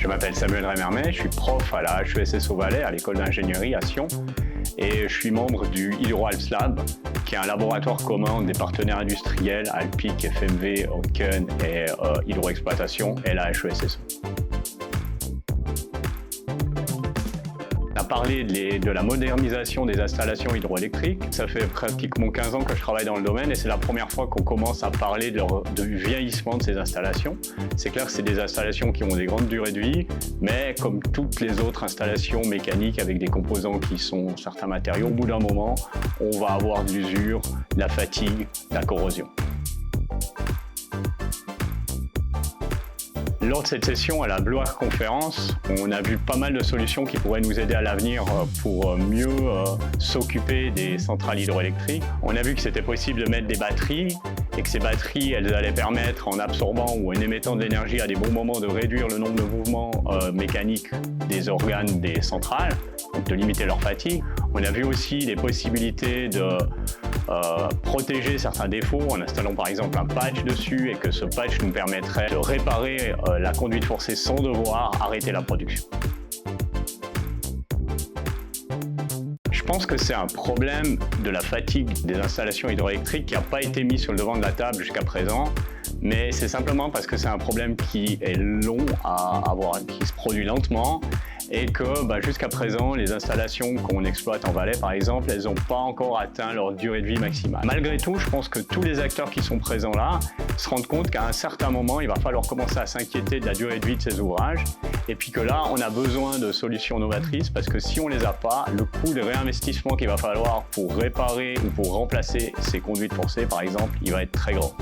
m'appelle Samuel Remermet, je suis prof à la HESS au Valais, à l'école d'ingénierie à Sion, et je suis membre du HydroAlps Lab, qui est un laboratoire commun des partenaires industriels Alpiq, FMV, Hotken et Hydroexploitation et la HESS. On a parlé de la modernisation des installations hydroélectriques. Ça fait pratiquement 15 ans que je travaille dans le domaine et c'est la première fois qu'on commence à parler du vieillissement de ces installations. C'est clair que c'est des installations qui ont des grandes durées de vie, mais comme toutes les autres installations mécaniques avec des composants qui sont certains matériaux, au bout d'un moment, on va avoir de l'usure, de la fatigue, de la corrosion. Lors de cette session à la Blue Arc Conférence, on a vu pas mal de solutions qui pourraient nous aider à l'avenir pour mieux s'occuper des centrales hydroélectriques. On a vu que c'était possible de mettre des batteries et que ces batteries, elles allaient permettre, en absorbant ou en émettant de l'énergie à des bons moments, de réduire le nombre de mouvements mécaniques des organes des centrales, donc de limiter leur fatigue. On a vu aussi les possibilités de protéger certains défauts en installant par exemple un patch dessus et que ce patch nous permettrait de réparer la conduite forcée sans devoir arrêter la production. Je pense que c'est un problème de la fatigue des installations hydroélectriques qui n'a pas été mis sur le devant de la table jusqu'à présent, mais c'est simplement parce que c'est un problème qui est long à avoir, qui se produit lentement et que jusqu'à présent, les installations qu'on exploite en Valais, par exemple, elles n'ont pas encore atteint leur durée de vie maximale. Malgré tout, je pense que tous les acteurs qui sont présents là se rendent compte qu'à un certain moment, il va falloir commencer à s'inquiéter de la durée de vie de ces ouvrages et puis que là, on a besoin de solutions novatrices parce que si on ne les a pas, le coût de réinvestissement qu'il va falloir pour réparer ou pour remplacer ces conduites forcées, par exemple, il va être très grand.